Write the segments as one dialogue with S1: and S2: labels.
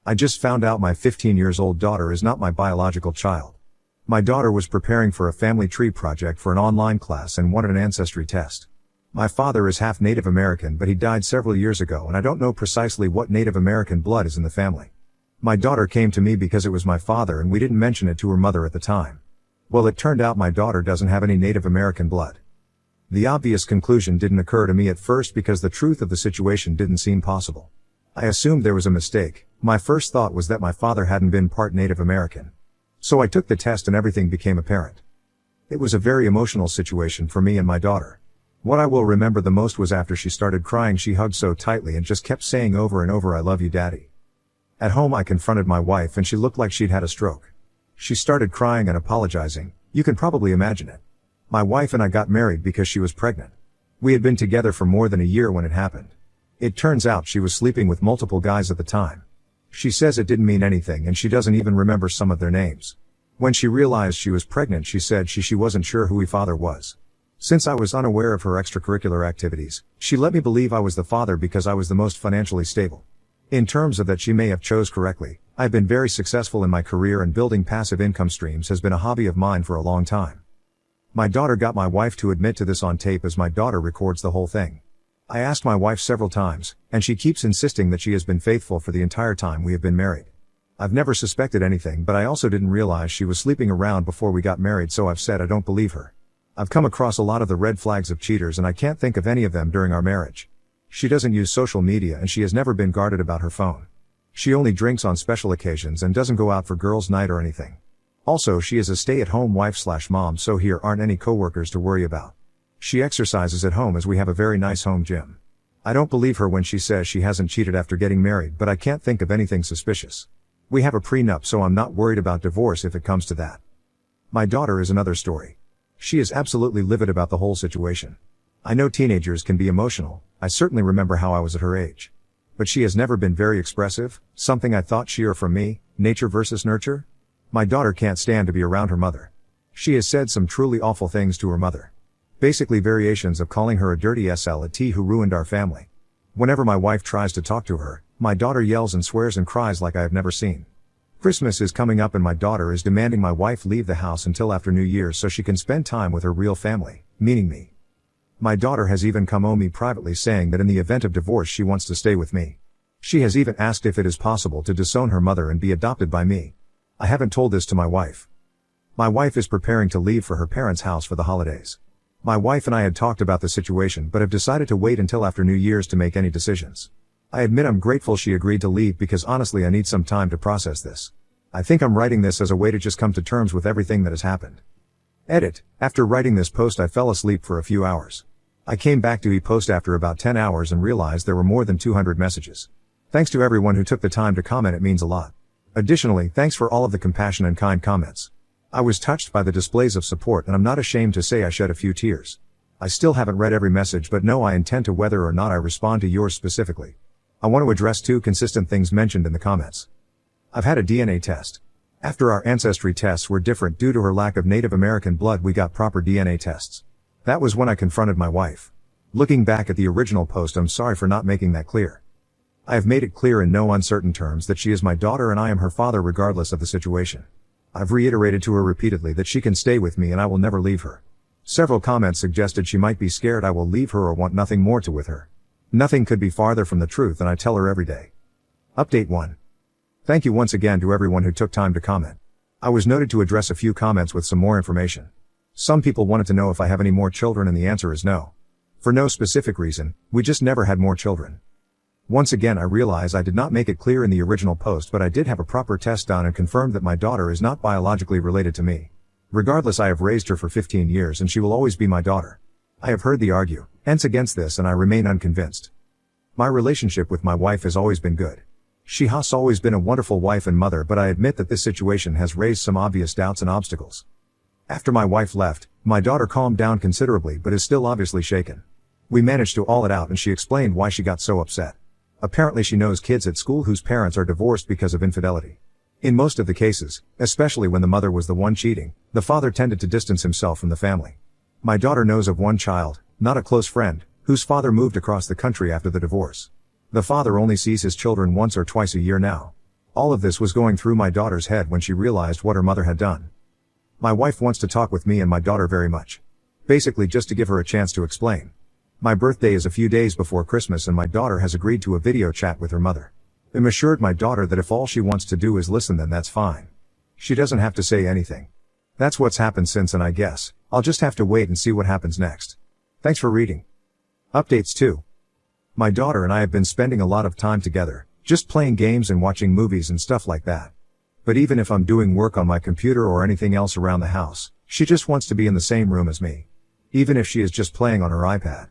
S1: I just found out my 15 years old daughter is not my biological child. My daughter was preparing for a family tree project for an online class and wanted an ancestry test. My father is half Native American, but he died several years ago and I don't know precisely what Native American blood is in the family. My daughter came to me because it was my father and we didn't mention it to her mother at the time. Well, it turned out my daughter doesn't have any Native American blood. The obvious conclusion didn't occur to me at first because the truth of the situation didn't seem possible. I assumed there was a mistake. My first thought was that my father hadn't been part Native American. So I took the test and everything became apparent. It was a very emotional situation for me and my daughter. What I will remember the most was after she started crying, she hugged so tightly and just kept saying over and over, "I love you, Daddy." At home I confronted my wife and she looked like she'd had a stroke. She started crying and apologizing. You can probably imagine it. My wife and I got married because she was pregnant. We had been together for more than a year when it happened. It turns out she was sleeping with multiple guys at the time. She says it didn't mean anything and she doesn't even remember some of their names. When she realized she was pregnant, she said she wasn't sure who her father was. Since I was unaware of her extracurricular activities, she let me believe I was the father because I was the most financially stable. In terms of that, she may have chose correctly. I've been very successful in my career and building passive income streams has been a hobby of mine for a long time. My daughter got my wife to admit to this on tape as my daughter records the whole thing. I asked my wife several times, and she keeps insisting that she has been faithful for the entire time we have been married. I've never suspected anything, but I also didn't realize she was sleeping around before we got married, so I've said I don't believe her. I've come across a lot of the red flags of cheaters and I can't think of any of them during our marriage. She doesn't use social media and she has never been guarded about her phone. She only drinks on special occasions and doesn't go out for girls' night or anything. Also, she is a stay-at-home wife/mom, so here aren't any coworkers to worry about. She exercises at home as we have a very nice home gym. I don't believe her when she says she hasn't cheated after getting married, but I can't think of anything suspicious. We have a prenup, so I'm not worried about divorce if it comes to that. My daughter is another story. She is absolutely livid about the whole situation. I know teenagers can be emotional. I certainly remember how I was at her age. But she has never been very expressive, something I thought she or from me, nature versus nurture. My daughter can't stand to be around her mother. She has said some truly awful things to her mother. Basically variations of calling her a dirty slut who ruined our family. Whenever my wife tries to talk to her, my daughter yells and swears and cries like I have never seen. Christmas is coming up and my daughter is demanding my wife leave the house until after New Year's so she can spend time with her real family, meaning me. My daughter has even come to me privately saying that in the event of divorce she wants to stay with me. She has even asked if it is possible to disown her mother and be adopted by me. I haven't told this to my wife. My wife is preparing to leave for her parents' house for the holidays. My wife and I had talked about the situation but have decided to wait until after New Year's to make any decisions. I admit I'm grateful she agreed to leave because honestly I need some time to process this. I think I'm writing this as a way to just come to terms with everything that has happened. Edit. After writing this post I fell asleep for a few hours. I came back to e-post after about 10 hours and realized there were more than 200 messages. Thanks to everyone who took the time to comment, it means a lot. Additionally, thanks for all of the compassion and kind comments. I was touched by the displays of support and I'm not ashamed to say I shed a few tears. I still haven't read every message but know I intend to, whether or not I respond to yours specifically. I want to address two consistent things mentioned in the comments. I've had a DNA test. After our ancestry tests were different due to her lack of Native American blood, we got proper DNA tests. That was when I confronted my wife. Looking back at the original post, I'm sorry for not making that clear. I have made it clear in no uncertain terms that she is my daughter and I am her father regardless of the situation. I've reiterated to her repeatedly that she can stay with me and I will never leave her. Several comments suggested she might be scared I will leave her or want nothing more to with her. Nothing could be farther from the truth, and I tell her every day. Update 1. Thank you once again to everyone who took time to comment. I was noted to address a few comments with some more information. Some people wanted to know if I have any more children and the answer is no. For no specific reason, we just never had more children. Once again I realize I did not make it clear in the original post, but I did have a proper test done and confirmed that my daughter is not biologically related to me. Regardless, I have raised her for 15 years and she will always be my daughter. I have heard the arguments against this and I remain unconvinced. My relationship with my wife has always been good. She has always been a wonderful wife and mother, but I admit that this situation has raised some obvious doubts and obstacles. After my wife left, my daughter calmed down considerably but is still obviously shaken. We managed to all it out and she explained why she got so upset. Apparently she knows kids at school whose parents are divorced because of infidelity. In most of the cases, especially when the mother was the one cheating, the father tended to distance himself from the family. My daughter knows of one child, not a close friend, whose father moved across the country after the divorce. The father only sees his children once or twice a year now. All of this was going through my daughter's head when she realized what her mother had done. My wife wants to talk with me and my daughter very much. Basically just to give her a chance to explain. My birthday is a few days before Christmas and my daughter has agreed to a video chat with her mother. I'm assured my daughter that if all she wants to do is listen then that's fine. She doesn't have to say anything. That's what's happened since and I guess I'll just have to wait and see what happens next. Thanks for reading. Updates 2. My daughter and I have been spending a lot of time together, just playing games and watching movies and stuff like that. But even if I'm doing work on my computer or anything else around the house, she just wants to be in the same room as me. Even if she is just playing on her iPad.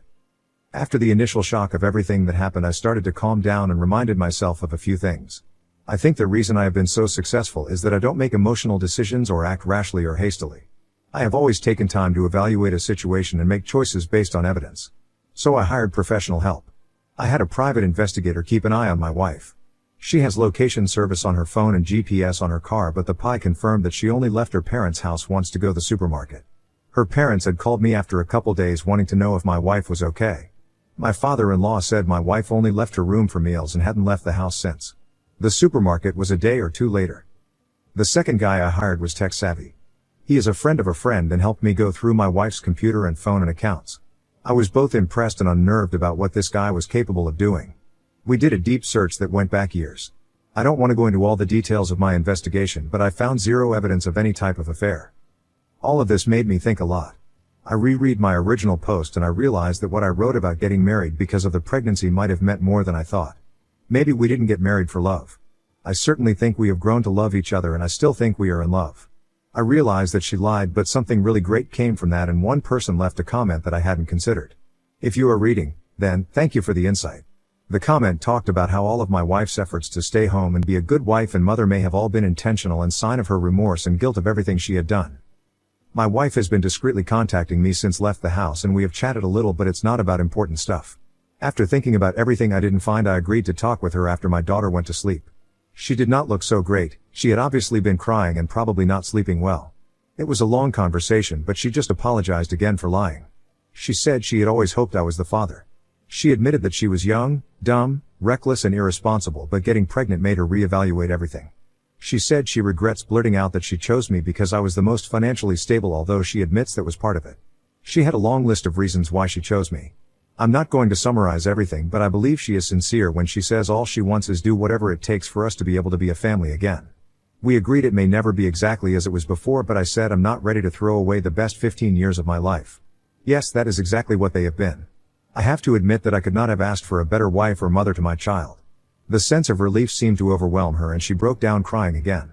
S1: After the initial shock of everything that happened, I started to calm down and reminded myself of a few things. I think the reason I have been so successful is that I don't make emotional decisions or act rashly or hastily. I have always taken time to evaluate a situation and make choices based on evidence. So I hired professional help. I had a private investigator keep an eye on my wife. She has location service on her phone and GPS on her car, but the PI confirmed that she only left her parents' house once to go to the supermarket. Her parents had called me after a couple days wanting to know if my wife was okay. My father-in-law said my wife only left her room for meals and hadn't left the house since. The supermarket was a day or two later. The second guy I hired was tech savvy. He is a friend of a friend and helped me go through my wife's computer and phone and accounts. I was both impressed and unnerved about what this guy was capable of doing. We did a deep search that went back years. I don't want to go into all the details of my investigation, but I found zero evidence of any type of affair. All of this made me think a lot. I reread my original post and I realized that what I wrote about getting married because of the pregnancy might have meant more than I thought. Maybe we didn't get married for love. I certainly think we have grown to love each other and I still think we are in love. I realized that she lied, but something really great came from that and one person left a comment that I hadn't considered. If you are reading, then, thank you for the insight. The comment talked about how all of my wife's efforts to stay home and be a good wife and mother may have all been intentional and sign of her remorse and guilt of everything she had done. My wife has been discreetly contacting me since left the house and we have chatted a little, but it's not about important stuff. After thinking about everything I didn't find, I agreed to talk with her after my daughter went to sleep. She did not look so great. She had obviously been crying and probably not sleeping well. It was a long conversation, but she just apologized again for lying. She said she had always hoped I was the father. She admitted that she was young, dumb, reckless and irresponsible, but getting pregnant made her reevaluate everything. She said she regrets blurting out that she chose me because I was the most financially stable, although she admits that was part of it. She had a long list of reasons why she chose me. I'm not going to summarize everything, but I believe she is sincere when she says all she wants is do whatever it takes for us to be able to be a family again. We agreed it may never be exactly as it was before, but I said I'm not ready to throw away the best 15 years of my life. Yes, that is exactly what they have been. I have to admit that I could not have asked for a better wife or mother to my child. The sense of relief seemed to overwhelm her and she broke down crying again.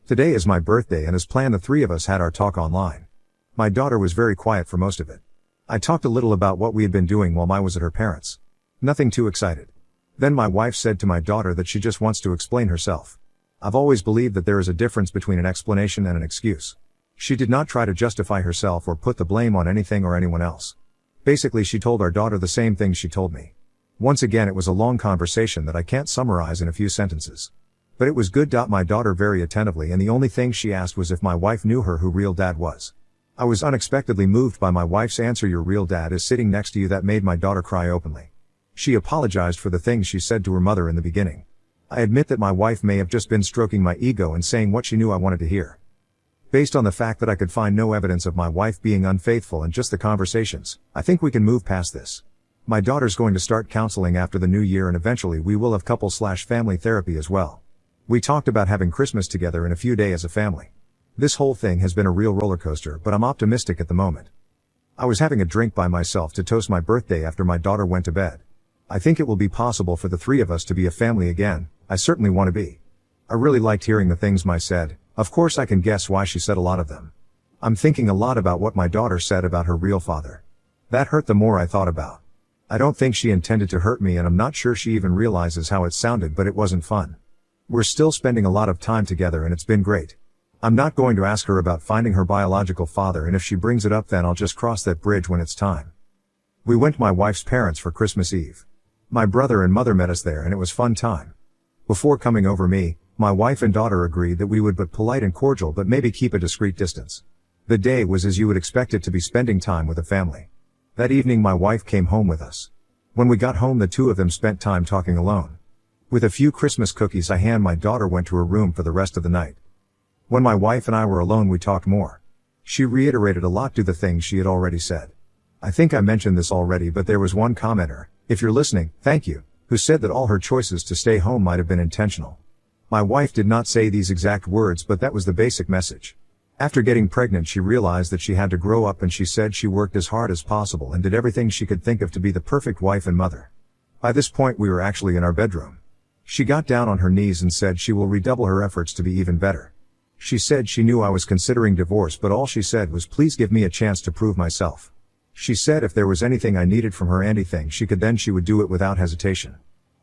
S1: Today is my birthday and as planned the three of us had our talk online. My daughter was very quiet for most of it. I talked a little about what we had been doing while I was at her parents'. Nothing too excited. Then my wife said to my daughter that she just wants to explain herself. I've always believed that there is a difference between an explanation and an excuse. She did not try to justify herself or put the blame on anything or anyone else. Basically, she told our daughter the same thing she told me. Once again, it was a long conversation that I can't summarize in a few sentences. But it was good. My daughter very attentively, and the only thing she asked was if my wife knew who real dad was. I was unexpectedly moved by my wife's answer, "Your real dad is sitting next to you." That made my daughter cry openly. She apologized for the things she said to her mother in the beginning. I admit that my wife may have just been stroking my ego and saying what she knew I wanted to hear. Based on the fact that I could find no evidence of my wife being unfaithful and just the conversations, I think we can move past this. My daughter's going to start counseling after the new year and eventually we will have couple/family therapy as well. We talked about having Christmas together in a few days as a family. This whole thing has been a real roller coaster, but I'm optimistic at the moment. I was having a drink by myself to toast my birthday after my daughter went to bed. I think it will be possible for the three of us to be a family again. I certainly want to be. I really liked hearing the things Ma said. Of course I can guess why she said a lot of them. I'm thinking a lot about what my daughter said about her real father. That hurt the more I thought about. I don't think she intended to hurt me and I'm not sure she even realizes how it sounded, but it wasn't fun. We're still spending a lot of time together and it's been great. I'm not going to ask her about finding her biological father, and if she brings it up then I'll just cross that bridge when it's time. We went to my wife's parents for Christmas Eve. My brother and mother met us there and it was fun time. Before coming over, my wife and daughter agreed that we would be polite and cordial but maybe keep a discreet distance. The day was as you would expect it to be, spending time with a family. That evening my wife came home with us. When we got home the two of them spent time talking alone. With a few Christmas cookies I hand my daughter went to her room for the rest of the night. When my wife and I were alone we talked more. She reiterated a lot to the things she had already said. I think I mentioned this already, but there was one commenter, if you're listening, thank you, who said that all her choices to stay home might have been intentional. My wife did not say these exact words, but that was the basic message. After getting pregnant she realized that she had to grow up, and she said she worked as hard as possible and did everything she could think of to be the perfect wife and mother. By this point we were actually in our bedroom. She got down on her knees and said she will redouble her efforts to be even better. She said she knew I was considering divorce, but all she said was please give me a chance to prove myself. She said if there was anything I needed from her, anything she could, then she would do it without hesitation.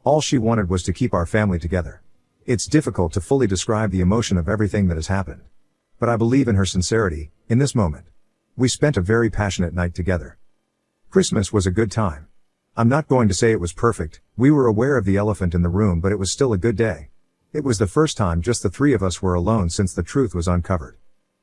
S1: All she wanted was to keep our family together. It's difficult to fully describe the emotion of everything that has happened. But I believe in her sincerity, in this moment. We spent a very passionate night together. Christmas was a good time. I'm not going to say it was perfect, we were aware of the elephant in the room, but it was still a good day. It was the first time just the three of us were alone since the truth was uncovered.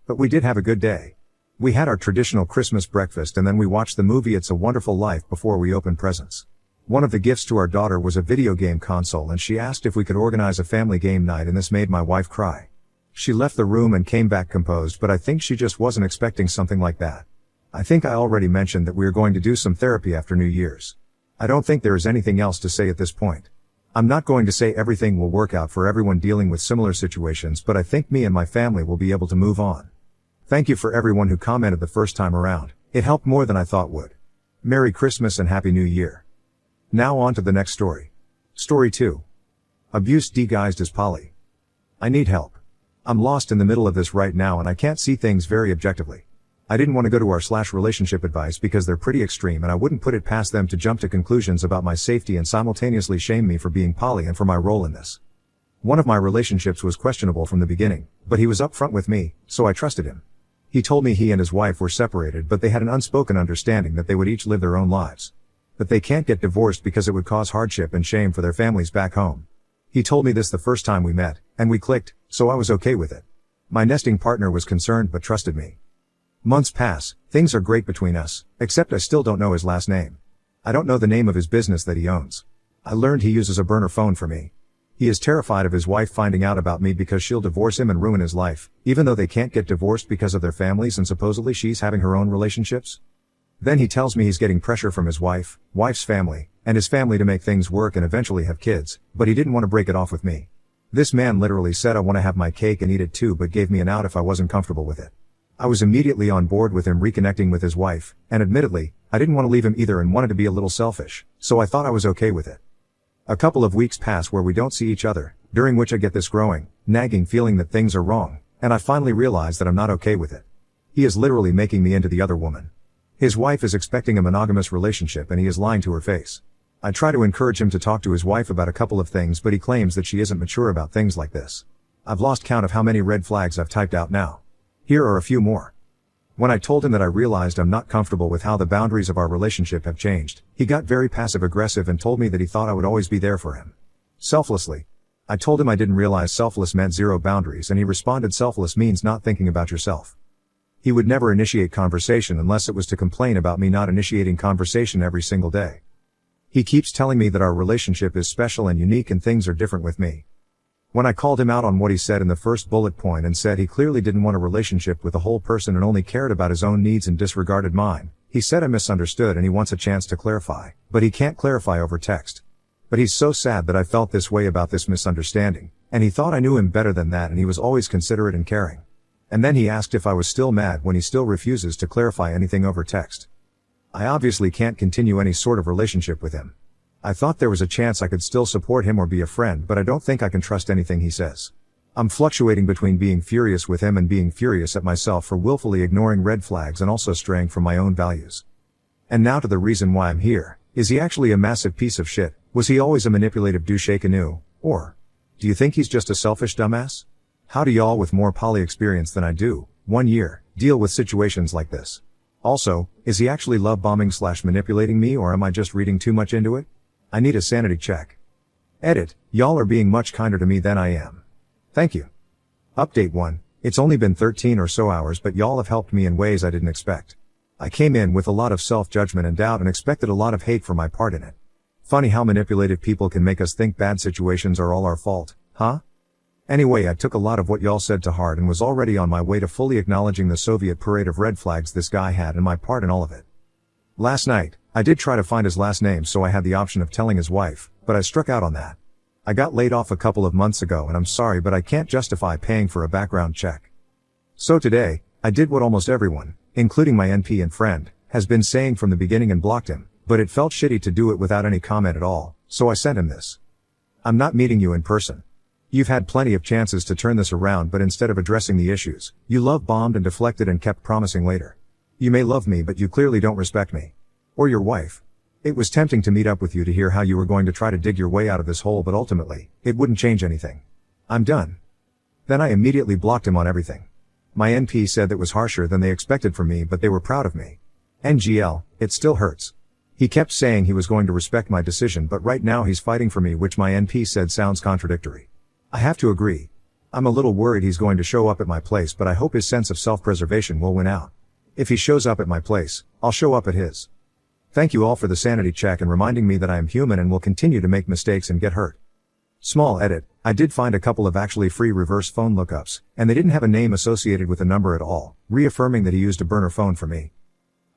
S1: But we did have a good day. We had our traditional Christmas breakfast and then we watched the movie It's a Wonderful Life before we opened presents. One of the gifts to our daughter was a video game console, and she asked if we could organize a family game night, and this made my wife cry. She left the room and came back composed, but I think she just wasn't expecting something like that. I think I already mentioned that we are going to do some therapy after New Year's. I don't think there is anything else to say at this point. I'm not going to say everything will work out for everyone dealing with similar situations, but I think me and my family will be able to move on. Thank you for everyone who commented the first time around. It helped more than I thought would. Merry Christmas and Happy New Year. Now on to the next story. Story 2. Abuse disguised as poly. I need help. I'm lost in the middle of this right now and I can't see things very objectively. I didn't want to go to r/relationship advice because they're pretty extreme, and I wouldn't put it past them to jump to conclusions about my safety and simultaneously shame me for being poly and for my role in this. One of my relationships was questionable from the beginning, but he was upfront with me, so I trusted him. He told me he and his wife were separated, but they had an unspoken understanding that they would each live their own lives. That they can't get divorced because it would cause hardship and shame for their families back home. He told me this the first time we met, and we clicked, so I was okay with it. My nesting partner was concerned but trusted me. Months pass, things are great between us, except I still don't know his last name. I don't know the name of his business that he owns. I learned he uses a burner phone for me. He is terrified of his wife finding out about me because she'll divorce him and ruin his life, even though they can't get divorced because of their families and supposedly she's having her own relationships. Then he tells me he's getting pressure from his wife's family, and his family to make things work and eventually have kids, but he didn't want to break it off with me. This man literally said I want to have my cake and eat it too, but gave me an out if I wasn't comfortable with it. I was immediately on board with him reconnecting with his wife, and admittedly, I didn't want to leave him either and wanted to be a little selfish, so I thought I was okay with it. A couple of weeks pass where we don't see each other, during which I get this growing, nagging feeling that things are wrong, and I finally realize that I'm not okay with it. He is literally making me into the other woman. His wife is expecting a monogamous relationship and he is lying to her face. I try to encourage him to talk to his wife about a couple of things, but he claims that she isn't mature about things like this. I've lost count of how many red flags I've typed out now. Here are a few more. When I told him that I realized I'm not comfortable with how the boundaries of our relationship have changed, he got very passive-aggressive and told me that he thought I would always be there for him. Selflessly. I told him I didn't realize selfless meant zero boundaries, and he responded selfless means not thinking about yourself. He would never initiate conversation unless it was to complain about me not initiating conversation every single day. He keeps telling me that our relationship is special and unique and things are different with me. When I called him out on what he said in the first bullet point and said he clearly didn't want a relationship with a whole person and only cared about his own needs and disregarded mine, he said I misunderstood and he wants a chance to clarify, but he can't clarify over text. But he's so sad that I felt this way about this misunderstanding, and he thought I knew him better than that and he was always considerate and caring. And then he asked if I was still mad when he still refuses to clarify anything over text. I obviously can't continue any sort of relationship with him. I thought there was a chance I could still support him or be a friend, but I don't think I can trust anything he says. I'm fluctuating between being furious with him and being furious at myself for willfully ignoring red flags and also straying from my own values. And now to the reason why I'm here. Is he actually a massive piece of shit? Was he always a manipulative douche canoe? Or do you think he's just a selfish dumbass? How do y'all with more poly experience than I do, 1 year, deal with situations like this? Also, is he actually love bombing / manipulating me, or am I just reading too much into it? I need a sanity check. Edit, y'all are being much kinder to me than I am. Thank you. Update 1, it's only been 13 or so hours, but y'all have helped me in ways I didn't expect. I came in with a lot of self-judgment and doubt and expected a lot of hate for my part in it. Funny how manipulative people can make us think bad situations are all our fault, huh? Anyway, I took a lot of what y'all said to heart and was already on my way to fully acknowledging the Soviet parade of red flags this guy had and my part in all of it. Last night, I did try to find his last name so I had the option of telling his wife, but I struck out on that. I got laid off a couple of months ago and I'm sorry but I can't justify paying for a background check. So today, I did what almost everyone, including my NP and friend, has been saying from the beginning and blocked him, but it felt shitty to do it without any comment at all, so I sent him this. I'm not meeting you in person. You've had plenty of chances to turn this around but instead of addressing the issues, you love-bombed and deflected and kept promising later. You may love me but you clearly don't respect me. Or your wife. It was tempting to meet up with you to hear how you were going to try to dig your way out of this hole but ultimately, it wouldn't change anything. I'm done. Then I immediately blocked him on everything. My NP said that was harsher than they expected from me but they were proud of me. NGL, it still hurts. He kept saying he was going to respect my decision but right now he's fighting for me which my NP said sounds contradictory. I have to agree. I'm a little worried he's going to show up at my place but I hope his sense of self-preservation will win out. If he shows up at my place, I'll show up at his. Thank you all for the sanity check and reminding me that I am human and will continue to make mistakes and get hurt. Small edit, I did find a couple of actually free reverse phone lookups, and they didn't have a name associated with the number at all, reaffirming that he used a burner phone for me.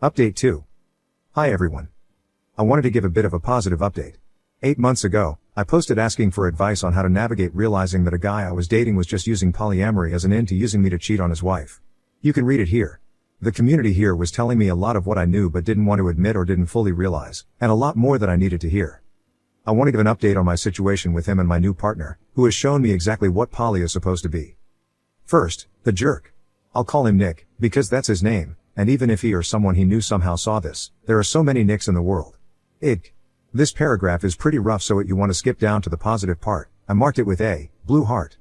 S1: Update 2. Hi everyone. I wanted to give a bit of a positive update. 8 months ago, I posted asking for advice on how to navigate realizing that a guy I was dating was just using polyamory as an in to using me to cheat on his wife. You can read it here. The community here was telling me a lot of what I knew but didn't want to admit or didn't fully realize, and a lot more that I needed to hear. I want to give an update on my situation with him and my new partner, who has shown me exactly what poly is supposed to be. First, the jerk. I'll call him Nick, because that's his name, and even if he or someone he knew somehow saw this, there are so many Nicks in the world. This paragraph is pretty rough so you want to skip down to the positive part. I marked it with a blue heart.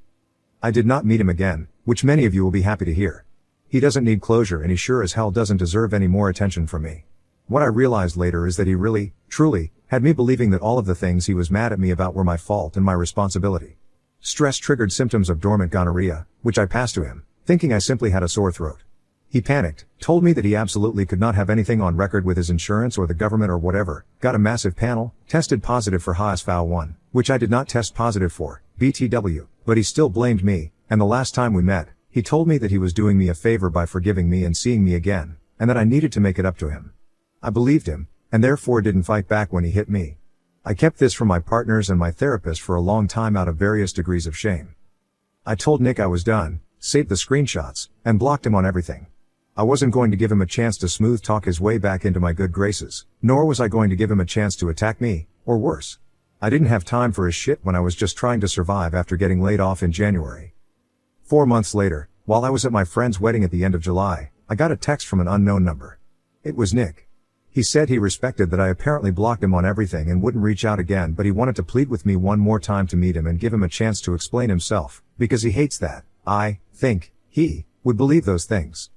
S1: I did not meet him again, which many of you will be happy to hear. He doesn't need closure and he sure as hell doesn't deserve any more attention from me. What I realized later is that he really, truly, had me believing that all of the things he was mad at me about were my fault and my responsibility. Stress triggered symptoms of dormant gonorrhea, which I passed to him, thinking I simply had a sore throat. He panicked, told me that he absolutely could not have anything on record with his insurance or the government or whatever, got a massive panel, tested positive for HSV-1, which I did not test positive for, BTW, but he still blamed me, and the last time we met, he told me that he was doing me a favor by forgiving me and seeing me again, and that I needed to make it up to him. I believed him, and therefore didn't fight back when he hit me. I kept this from my partners and my therapist for a long time out of various degrees of shame. I told Nick I was done, saved the screenshots, and blocked him on everything. I wasn't going to give him a chance to smooth talk his way back into my good graces, nor was I going to give him a chance to attack me, or worse. I didn't have time for his shit when I was just trying to survive after getting laid off in January. 4 months later, while I was at my friend's wedding at the end of July, I got a text from an unknown number. It was Nick. He said he respected that I apparently blocked him on everything and wouldn't reach out again, but he wanted to plead with me one more time to meet him and give him a chance to explain himself, because he hates that I think he would believe those things.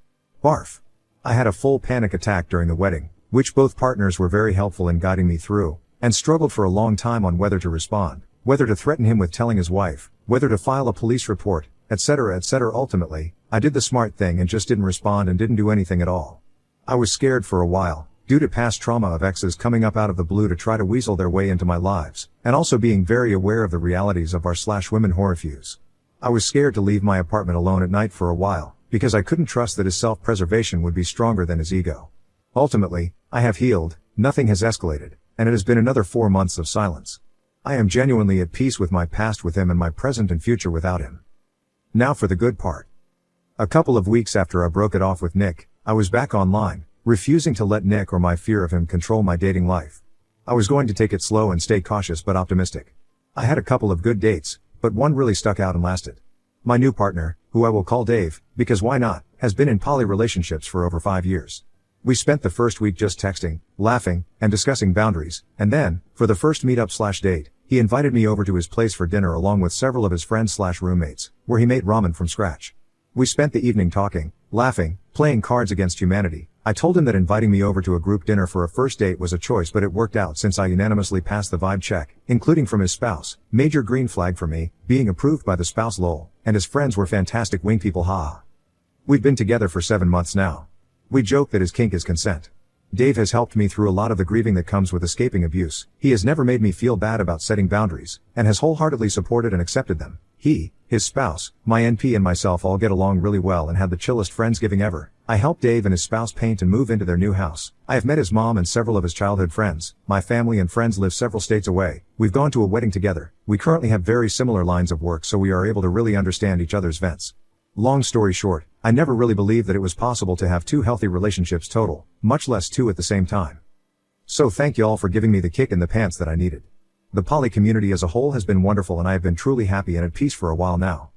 S1: Barf. I had a full panic attack during the wedding, which both partners were very helpful in guiding me through, and struggled for a long time on whether to respond, whether to threaten him with telling his wife, whether to file a police report, etc. etc. Ultimately, I did the smart thing and just didn't respond and didn't do anything at all. I was scared for a while, due to past trauma of exes coming up out of the blue to try to weasel their way into my lives, and also being very aware of the realities of our/women horror fuse. I was scared to leave my apartment alone at night for a while, because I couldn't trust that his self-preservation would be stronger than his ego. Ultimately, I have healed, nothing has escalated, and it has been another 4 months of silence. I am genuinely at peace with my past with him and my present and future without him. Now for the good part. A couple of weeks after I broke it off with Nick, I was back online, refusing to let Nick or my fear of him control my dating life. I was going to take it slow and stay cautious but optimistic. I had a couple of good dates, but one really stuck out and lasted. My new partner, who I will call Dave, because why not, has been in poly relationships for over 5 years. We spent the first week just texting, laughing, and discussing boundaries, and then, for the first meetup/date, he invited me over to his place for dinner along with several of his friends/roommates, where he made ramen from scratch. We spent the evening talking, laughing, playing Cards Against Humanity. I told him that inviting me over to a group dinner for a first date was a choice, but it worked out since I unanimously passed the vibe check, including from his spouse, major green flag for me, being approved by the spouse lol, and his friends were fantastic wing people haha. We've been together for 7 months now. We joke that his kink is consent. Dave has helped me through a lot of the grieving that comes with escaping abuse. He has never made me feel bad about setting boundaries, and has wholeheartedly supported and accepted them. He, his spouse, my NP and myself all get along really well and had the chillest Friendsgiving ever. I helped Dave and his spouse paint and move into their new house. I have met his mom and several of his childhood friends. My family and friends live several states away. We've gone to a wedding together. We currently have very similar lines of work, so we are able to really understand each other's vents. Long story short, I never really believed that it was possible to have 2 healthy relationships total, much less 2 at the same time. So thank y'all for giving me the kick in the pants that I needed. The poly community as a whole has been wonderful and I have been truly happy and at peace for a while now.